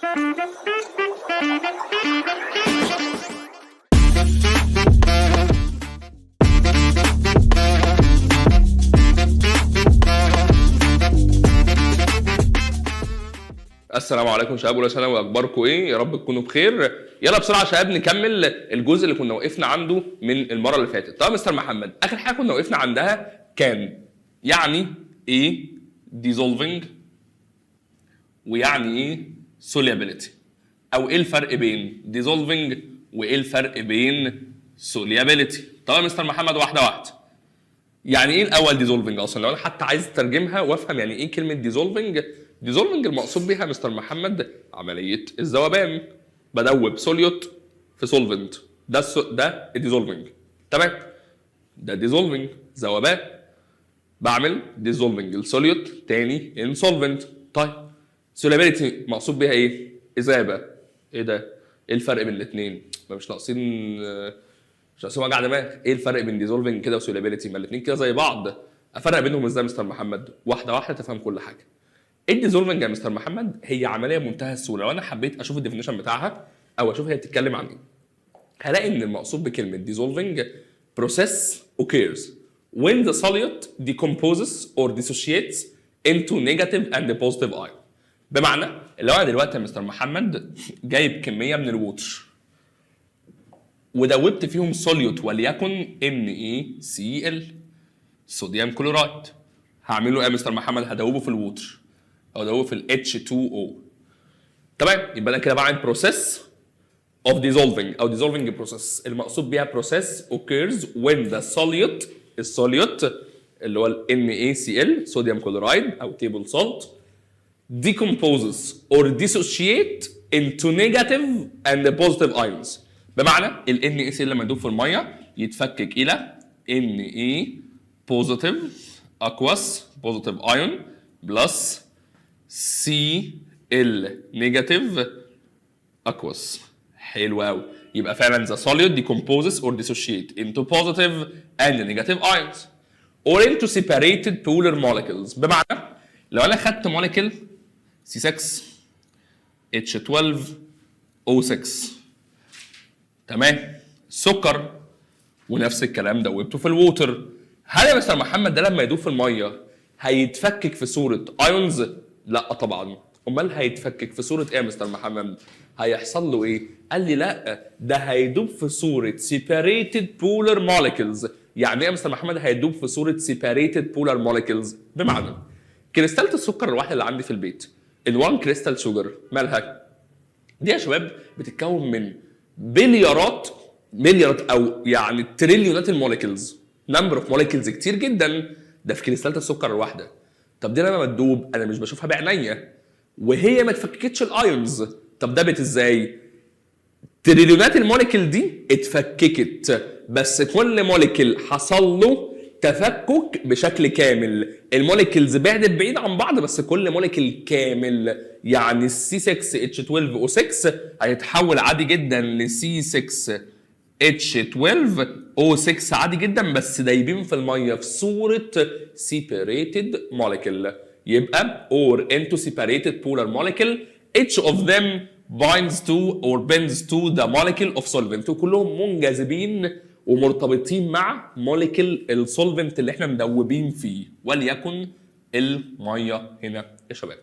السلام عليكم شباب ولا سلام، واخباركم ايه؟ يا رب تكونوا بخير. يلا بسرعه يا شباب نكمل الجزء اللي كنا وقفنا عنده من المره اللي فاتت. طب مستر محمد، اخر حاجه كنا وقفنا عندها كان يعني ايه dissolving ويعني ايه solubility، او ايه الفرق بين dissolving وايه الفرق بين solubility. طب مستر محمد واحده واحده، يعني ايه الاول ديزولفنج اصلا؟ لو انا حتى عايز اترجمها وافهم يعني ايه كلمه ديزولفنج. ديزولفنج المقصود بها مستر محمد عمليه الذوبان، بدوب سوليوت في سولفنت، ده ديزولفنج. تمام، ده ديزولفنج ذوبان، بعمل ديزولفنج السوليوت تاني ان سولفنت. طيب سولابيليتي مقصود بها ايه؟ اذابه. ايه ده؟ ايه الفرق بين الاثنين؟ مش ناقصين وجع دماغ. ايه الفرق بين ديزولفنج كده وسولابيليتي؟ ما الاثنين كده زي بعض. افرق بينهم ازاي مستر محمد؟ واحده واحده تفهم كل حاجه. الديزولفنج يا مستر محمد هي عمليه بمنتهى السهوله. لو انا حبيت اشوف الديفينيشن بتاعها او اشوف هي بتتكلم عن ايه، هلاقي ان المقصود بكلمه ديزولفنج process occurs when the solute decomposes or dissociates into negative and positive ion. بمعنى لو انا دلوقتي يا مستر محمد جايب كميه من الووتر ودوبت فيهم سوليوت وليكن NaCl صوديوم كلورايد، هعمله ايه يا مستر محمد؟ هدوبه في الووتر او هدوبه في ال H2O. تمام، يبقى انا كده بعمل بروسيس of dissolving او dissolving process. المقصود بيها process occurs when the solute السوليوت اللي هو ال NaCl صوديوم كلورايد او table salt decomposes or dissociate into negative and positive ions. بمعنى ال NaCl لما يدوب في الميه يتفكك الى Na positive aqueous positive ion plus Cl negative aqueous. حلو قوي. يبقى فعلا the solute decomposes or dissociate into positive and negative ions or into separated polar molecules. بمعنى لو انا خدت موليكيول C6 H12 O6 تمام سكر، ونفس الكلام دوبته في الووتر، هل يا مستر محمد ده لما يدوب في الميه هيتفكك في صوره ايونز؟ لا طبعا. امال هيتفكك في صوره ايه يا مستر محمد؟ هيحصل له ايه؟ قال لي لا، ده هيدوب في صوره separated polar molecules. يعني ايه يا مستر محمد هيدوب في صوره separated polar molecules؟ بمعنى كريستالة السكر الواحده اللي عندي في البيت، ال1 كريستال شوجر، مالها؟ دي يا شباب بتتكون من مليارات او يعني تريليونات الموليكيولز، نمبر اوف موليكيولز كتير جدا، ده في كريستالة السكر الواحده. طب دي لما بتدوب انا مش بشوفها بعينيا وهي ما اتفككتش الايونز. طب دابت ازاي؟ تريليونات الموليكيول دي اتفككت، بس كل موليكيول حصل له تفكك بشكل كامل. الموليكيولز بعدت بعيد عن بعض بس كل موليكيول كامل. يعني السي 6 اتش 12 او 6 هيتحول عادي جدا لسي 6 اتش 12 او 6 عادي جدا، بس دايبين في الميه في صوره سيبريتد موليكيول. يبقى or into separated polar molecule each of them binds to or bends to the molecule of solvent. وكلهم منجذبين ومرتبطين مع موليكيول السولفنت اللي احنا مدوبين فيه، وليكن الميه هنا يا شباب.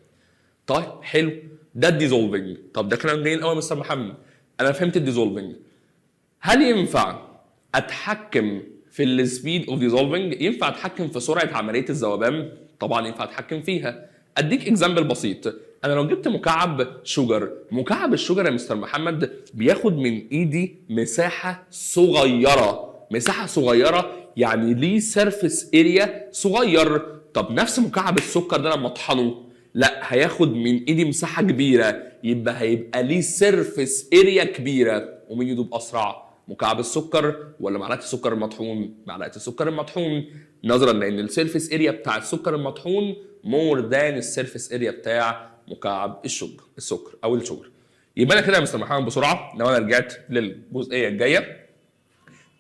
طيب حلو، ده الديزولفنج. طب ده كلام جميل قوي يا مستر محمد، انا فهمت الديزولفنج. هل ينفع اتحكم في السبيد اوف ديزولفنج؟ ينفع اتحكم في سرعه عمليه الذوبان؟ طبعا ينفع اتحكم فيها. اديك اكزامبل بسيط. انا لو جبت مكعب شوجر، مكعب الشوجر يا مستر محمد بياخد من ايدي مساحه صغيره، مساحه صغيره يعني ليه سيرفيس اريا صغير. طب نفس مكعب السكر ده لما اطحنه لا هياخد من ايدي مساحه كبيره، هيبقى ليه سيرفيس اريا كبيره. ومين يدوب اسرع؟ مكعب السكر ولا معلقه السكر المطحون؟ معلقه السكر المطحون، نظرا لان السيرفيس اريا بتاع السكر المطحون مور ذان السيرفيس اريا بتاع مكعب السكر او الشوجر. يبقى انا كده يا مستر محمد بسرعه لو انا رجعت للجزئيه الجايه،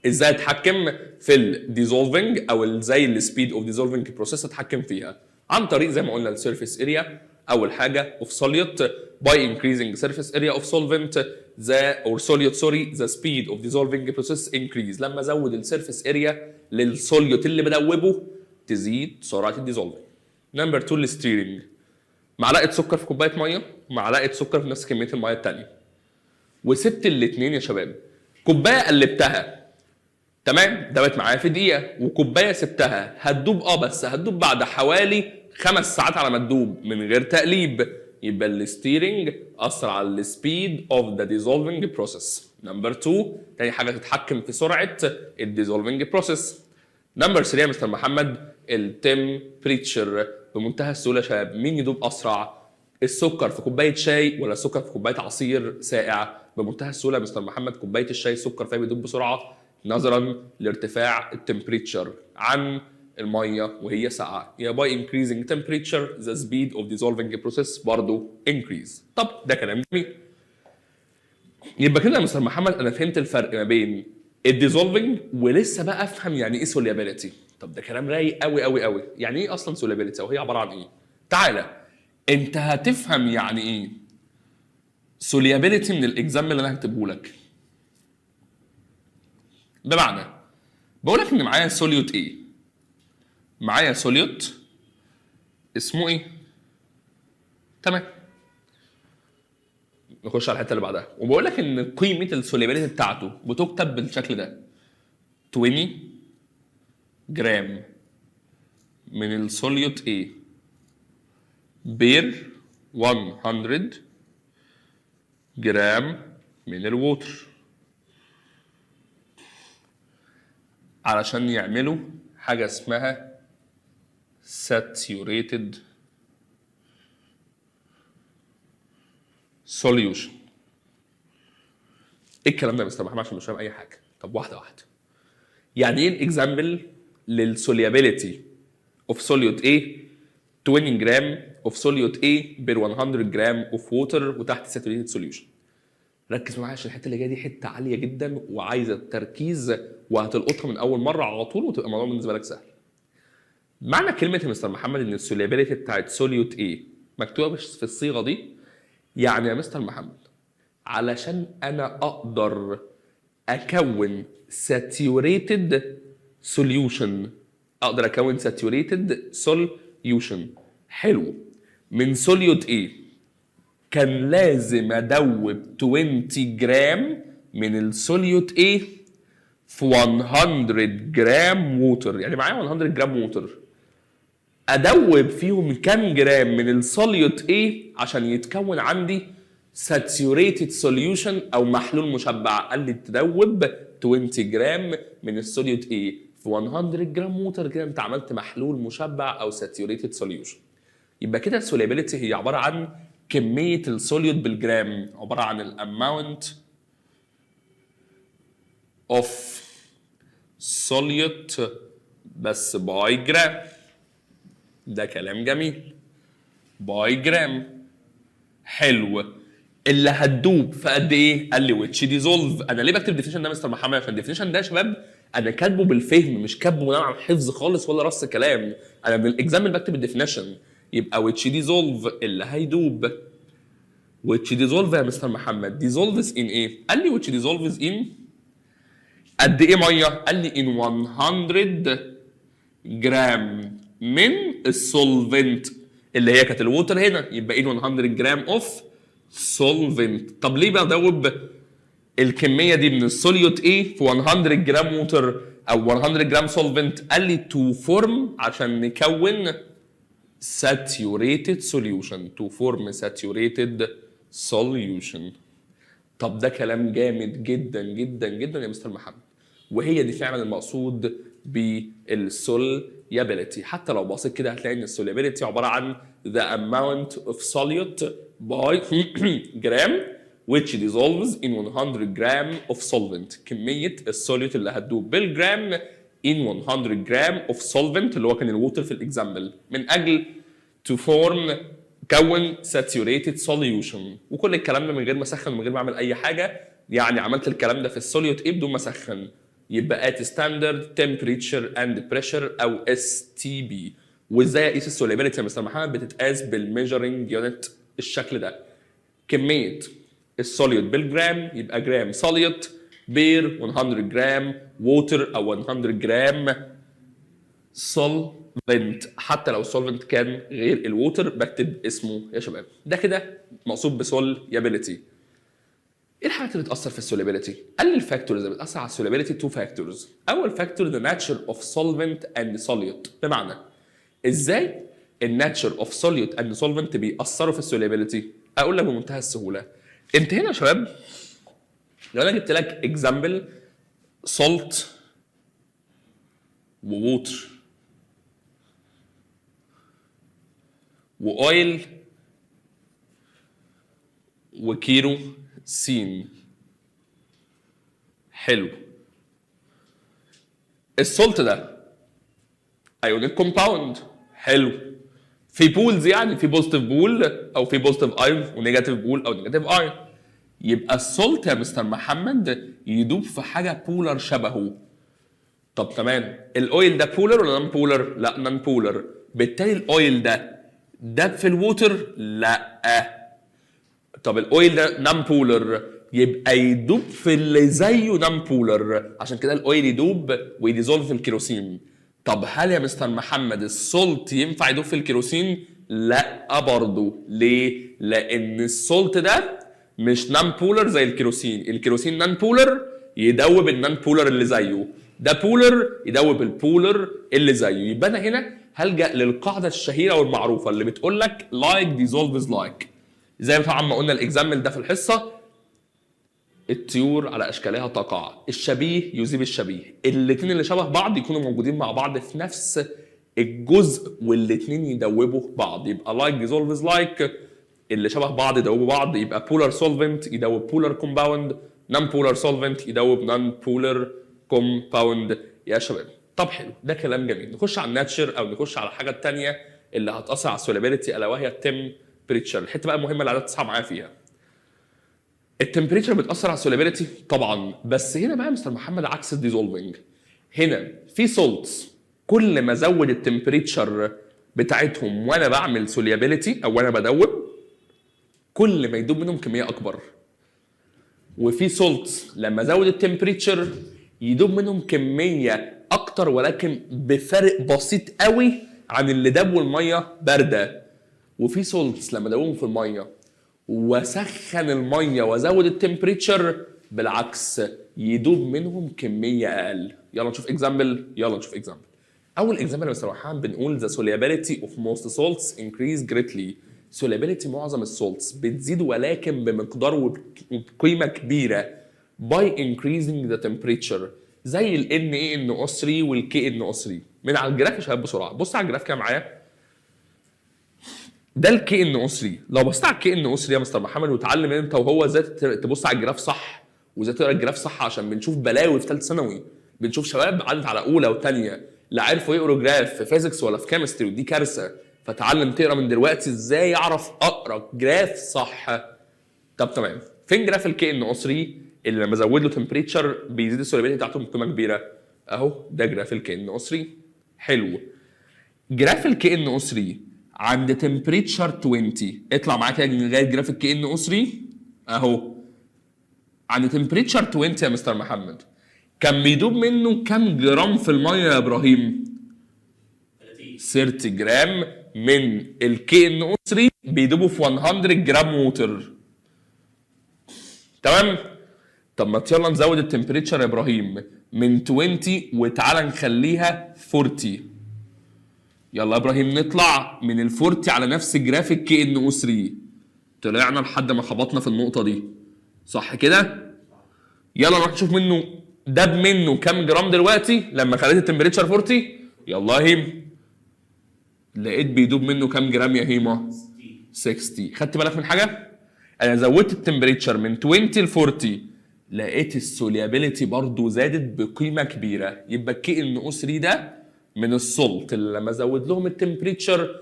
ازاي اتحكم في الديزولفنج او ازاي السبيد اوف ديزولفنج بروسيس اتحكم فيها؟ عن طريق زي ما قلنا السيرفيس اريا اول حاجه of solute by increasing surface area of solvent the speed of dissolving process increase. لما ازود السيرفيس اريا للسوليوت اللي بدوبه تزيد سرعه الديزولفنج. نمبر 2 الستيرنج. معلقه سكر في كوبايه ميه ومعلقه سكر في نفس كميه الميه الثانيه وسبت الاثنين يا شباب. كوبايه قلبتها تمام دابت معايا في دقيقه، وكوبايه سبتها هتدوب بس هتدوب بعد حوالي 5 ساعات على ما تدوب من غير تقليب. يبقى الستيرنج اثر على السبيد اوف ذا ديزولفنج بروسيس. نمبر 2 تاني حاجه تتحكم في سرعه الديزولفنج بروسيس. نمبر 3 يا مستر محمد التمبريتشر. بمنتهى السهوله يا شباب مين يدوب اسرع؟ السكر في كوبايه شاي ولا السكر في كوبايه عصير ساقع؟ بمنتهى السهوله يا مستر محمد كوبايه الشاي السكر فيها بيدوب بسرعه نظرا لارتفاع التمبريتشر عن الميه وهي ساقعه. يا باي increasing temperature the speed of dissolving process برضه increase. طب ده كلام جميل. يبقى كده يا مستر محمد انا فهمت الفرق ما بين الديزولفنج ولسه بقى افهم يعني ايه سوليابيليتي. طب ده كلام رايق قوي قوي قوي. يعني ايه اصلا سوليابيليتي وهي عباره عن ايه؟ تعالى انت هتفهم يعني ايه سوليابيليتي من الاكزامبل اللي انا هكتبه لك. بمعنى بقول لك ان معايا سوليوت ايه؟ معايا سوليوت اسمه ايه؟ تمام. نخش على الحته اللي بعدها وبقول لك ان قيمه السوليابيليتي بتاعته بتكتب بالشكل ده 20 جرام من السوليوت A بير 100 جرام من الووتر علشان يعملوا حاجه اسمها saturated solution. ايه الكلام ده يا مستر محمد عشان مش فاهم اي حاجه؟ طب واحده واحده. يعني ايه الاكزامبل للسوليابيليتي اوف سوليوت A 20 جرام اوف سوليوت A بير 100 جرام اوف ووتر وتحت ساتوريتد سوليوشن؟ ركز معايا عشان الحته اللي جايه دي حته عاليه جدا وعايزه تركيز وهتلقطها من اول مره على طول وتبقى الموضوع بالنسبه لك سهل. معنى كلمه يا مستر محمد ان السوليابيليتي بتاعت سوليوت A مكتوبه في الصيغه دي، يعني يا مستر محمد علشان انا اقدر اكون saturated solution اقدر اكون saturated solution حلو من سوليوت A كان لازم ادوب 20 جرام من السوليوت A في 100 جرام ووتر. يعني معايا 100 جرام ووتر ادوب فيهم كام جرام من السوليوت A عشان يتكون عندي saturated solution او محلول مشبع. قال لي تدوب 20 جرام من السوليوت A في 100 جرام ووتر كده انت عملت محلول مشبع او saturated solution. يبقى كده السوليابيليتي هي عباره عن كميه السوليوت بالجرام، عباره عن الاماونت اوف solute بس باي جرام. ده كلام جميل. باي جرام حلو. اللي هتدوب في قد ايه؟ قال لي ويتش ديزولف. انا ليه بكتب الديفينيشن ده مستر محمد؟ عشان الديفينيشن ده يا شباب انا كاتبه بالفهم مش كاتبه بناء على الحفظ خالص ولا رص كلام. انا بالاكزامبل بكتب الديفينيشن. يبقى ويتش ديزولف اللي هيدوب. ويتش ديزولف يا مستر محمد ديزولفز ان ايه؟ قال لي ويتش ديزولفز ان قد ايه ميه؟ قال لي ان 100 جرام من السولفنت اللي هي كانت الووتر هنا. يبقى ان 100 جرام اوف سولفنت. طب ليه بدوب الكميه دي من السوليوت A في 100 جرام ووتر او 100 جرام سولفنت؟ قال لي تو فورم عشان نكون saturated solution. تو فورم saturated solution. طب ده كلام جامد جدا جدا جدا يا مستر محمد، وهي دي فعلا المقصود بالسوليابيليتي. حتى لو بصيت كده هتلاقي ان السوليابيليتي عباره عن the amount of solute by gram which dissolves in 100 gram of solvent. كميه السوليوت اللي هتدوب بالجرام in 100 gram of solvent اللي هو كان الووتر في الاكزامبل من اجل to form كون saturated solution. وكل الكلام ده من غير ما اسخن ومن غير ما اعمل اي حاجه. يعني عملت الكلام ده في السوليوت A بدون ما اسخن. يبقى at standard temperature and pressure او STP. وازاي اقيس السوليبيليتي يا مستر محمد؟ بتتقاس بالميجرنج يونت الشكل ده. كميه السوليد بالجرام يبقى جرام سوليد بير 100 جرام ووتر او 100 جرام سولفنت. حتى لو السولفنت كان غير الووتر بكتب اسمه يا شباب. ده كده مقصود بسوليابيليتي. ايه الحاجات اللي بتاثر في السوليبيليتي؟ قال لي الفاكتورز اللي بتاثر على السوليبيليتي تو فاكتورز. اول فاكتور ذا ناتشر اوف سولفنت اند سوليوت. بمعنى ازاي الناتشر اوف سوليوت اند سولفنت بيأثروا في السوليبيليتي؟ اقول لك بمنتهى السهوله. انت هنا يا شباب لو انا جبت لك اكزامبل سولت وووتر واويل وكيروسين، حلو. السولت ده ايونيك كومباوند، حلو. في بولز، يعني في بوزيتيف بول او في بوزيتيف ايون ونيجاتيف بول او نيجاتيف ايون. يبقى السولت يا مستر محمد يدوب في حاجه بولر شبهه. طب تمام، الاويل ده بولر ولا نون بولر؟ لا نون بولر. بالتالي الاويل ده داب في الووتر؟ لا. طب الاويل ده نون بولر يبقى يدوب في اللي زيه نون بولر، عشان كده الاويل يدوب ويديزولف في الكيروسين. طب هل يا مستر محمد السولت ينفع يدوب في الكيروسين؟ لا برضه. ليه؟ لان السولت ده مش نون بولر زي الكيروسين. الكيروسين نون بولر يدوب النون بولر اللي زيه، ده بولر يدوب البولر اللي زيه. يبقى انا هنا هلجأ للقاعده الشهيره والمعروفه اللي بتقول لك لايك ديزولفز لايك. زي طبعا ما قلنا الاكزامبل ده في الحصه، الطيور على اشكالها تقع، الشبيه يذيب الشبيه. الاثنين اللي شبه بعض يكونوا موجودين مع بعض في نفس الجزء والاثنين يدوبوا بعض، يبقى لايك ديزولفز لايك. اللي شبه بعض يدوبوا بعض، يبقى بولار سولفنت يدوب بولار كومباوند، نون بولار سولفنت يدوب نون بولار كومباوند يا شباب. طب حلو، ده كلام جميل. نخش على الناتشر او نخش على الحاجه الثانيه اللي هتاثر على السوليبيليتي، الا وهي التمبريتشر. الحته بقى المهمه اللي عايزك تصحى معايا فيها. التمبريتشر بتاثر على السوليبيليتي طبعا، بس هنا بقى مستر محمد عكس الديزولفنج. هنا في سولتس كل ما ازود التمبريتشر بتاعتهم وانا بعمل سوليابيليتي او وانا بدوب، كل ما يدوب منهم كميه اكبر. وفي سولتس لما ازود التمبريتشر يدوب منهم كميه اكتر ولكن بفرق بسيط قوي عن اللي دابوا الميه بارده. وفي سولتس لما ادوبهم في الميه واسخن الميه وازود التمبريتشر بالعكس يدوب منهم كميه اقل. يلا نشوف اكزامبل. اول اكزامبل يا مستر وحام بنقول the solubility of most salts increase greatly. solubility معظم السولتس بتزيد ولكن بمقدار وبقيمه كبيره by increasing the temperature، زي ال NaNO3 وال KNO3. من على الجراف يا شباب بسرعه، بص على الجراف كده معايا. ده الكي ان او 3. لو بصيت على الكي ان او 3 يا مستر محمد وتعلم انت وهو ازاي تبص على الجراف صح وازاي تقرا الجراف صح، عشان بنشوف بلاوي في ثالث ثانوي، بنشوف شباب عدت على اولى وثانيه لا عرفوا يقروا جراف في فيزيكس ولا في كيمستري، ودي كارثه. فتعلم تقرا من دلوقتي ازاي اعرف اقرا جراف صح. طب تمام، فين جراف الكي ان او 3 اللي لما ازود له تمبريتشر بيزيد السوليبيليتي بتاعته بقيمه كبيره؟ اهو ده جراف الكي ان او 3. حلو. جراف الكي ان او 3 عند تمبريتشر 20، اطلع معايا كده لغايه جراف الكي ان او 3 اهو. عند تمبريتشر 20 يا مستر محمد كان بيدوب منه كام جرام في الميه يا ابراهيم؟ 30 جرام من الكي ان او 3 بيدوبوا في 100 جرام ووتر. تمام؟ طب ما يلا نزود التمبريتشر يا ابراهيم من 20 وتعالى نخليها 40. يلا يا ابراهيم نطلع من ال 40 على نفس جرافيك كي ان او 3. طلعنا لحد ما خبطنا في النقطه دي، صح كده؟ يلا نروح نشوف منه داب منه كام جرام دلوقتي لما خليت التمبريتشر 40. يلا يا هيم، لقيت بيدوب منه كام جرام يا هيما؟ 60. خدت بالك من حاجه؟ انا زودت التمبريتشر من 20 ل 40، لقيت السوليابيليتي برضو زادت بقيمه كبيره. يبقى الكي ان او 3 ده من السولت اللي لما ازود لهم التمبريتشر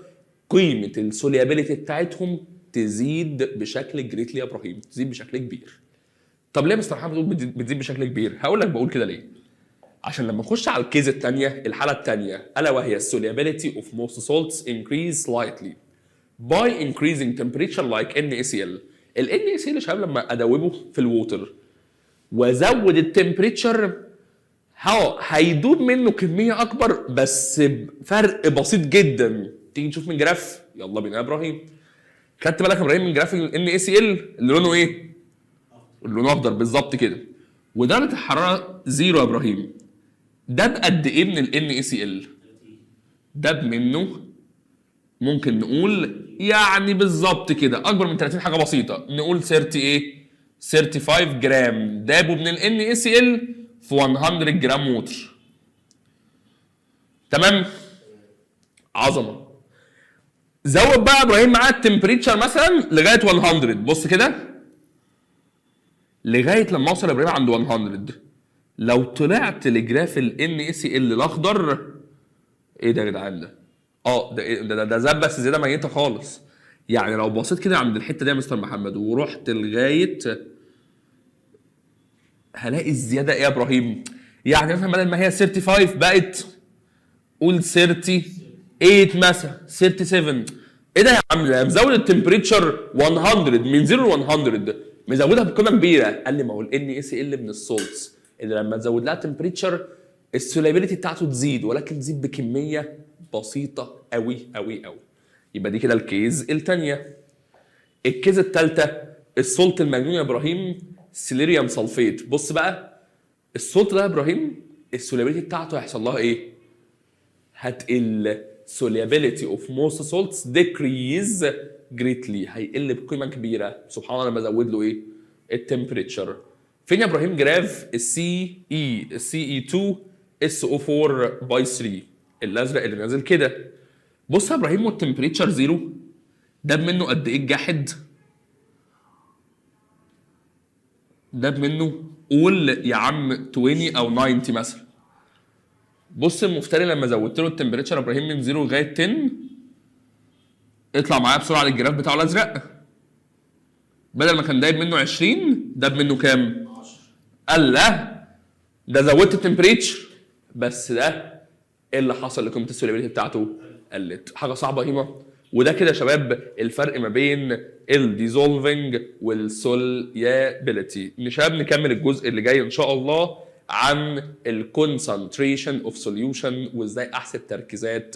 قيمه السوليابيليتي بتاعتهم تزيد بشكل جريتلي يا ابراهيم، تزيد بشكل كبير. طب ليه يا مستر محمد بتقول بتزيد بشكل كبير؟ هقول لك بقول كده ليه. عشان لما نخش على الكيز الثانيه، الحاله الثانيه الا وهي solubility of most salts increase slightly by increasing temperature like NaCl. ال NaCl يا شباب لما ادوبه في الووتر وازود التمبريتشر هيدوب منه كميه اكبر بس بفرق بسيط جدا. تيجي نشوف من جراف، يلا بينا يا ابراهيم. خدت بالك يا ابراهيم من جراف ال NaCl اللي لونه ايه؟ اللي لونه اخضر بالظبط كده. ودرجه الحراره زيرو يا ابراهيم. ده بقد ايه من ال NaCl؟ ده منه ممكن نقول يعني بالظبط كده اكبر من 30 حاجه بسيطه، نقول 30 ايه؟ 35 جرام دابوا من ال NaCl في 100 جرام ووتر. تمام؟ عظمه. زود بقى ابراهيم معاه التمبريتشر مثلا لغايه 100. بص كده لغايه لما اوصل ابراهيم عند 100. لو طلعت لجراف ال NaCl الاخضر، ايه ده يا جدعان ده؟ ده إيه؟ ده زاد بس زياده ميته خالص. يعني لو بصيت كده عند الحته دي يا مستر محمد ورحت لغايه، هلاقي الزياده ايه يا ابراهيم؟ يعني مثلا بدل ما هي 35 بقت قول 38 مثلا 37. ايه ده يا عم؟ ده مزود التمبريتشر 100 من 0 ل 100، مزودها بقيمه كبيره. قال لي ما هو ال NaCl من السولتس اللي لما تزود لها تمبريتشر السولابيليتي بتاعته تزيد، ولكن تزيد بكميه بسيطه قوي قوي قوي. يبقى دي كده الكيز الثانيه. الكيز الثالثه السولت المجنون يا ابراهيم سيليريوم سلفيت. بص بقى السولت ده يا ابراهيم السولابيليتي بتاعته هيحصل لها ايه؟ هتقل. solubility of most salts decrease greatly، هيقل بقيمه كبيره. سبحان الله لما ازود له ايه؟ التمبريتشر. فين يا ابراهيم جراف السي اي CE2 SO4 باي 3 الازرق اللي نازل كده؟ بص يا ابراهيم والتمبريتشر زيرو ده منه قد ايه الجاحد؟ ده منه قول يا عم 20 او 90 مثلا. بص المفتري لما زودت له التمبريتشر يا ابراهيم من 0 لغايه 10، اطلع معايا بسرعه للجراف بتاعه الازرق. بدل ما كان دايب منه 20 داب منه كام؟ 10. الله، ده زودت التمبريتشر بس ده ايه اللي حصل لقيمه السوليبيليتي بتاعته؟ قلت. حاجه صعبه هيما. وده كده يا شباب الفرق ما بين الديزولفنج والسوليابيليتي. شباب نكمل الجزء اللي جاي ان شاء الله عن الكونسنتريشن اوف سوليوشن وازاي احسب تركيزات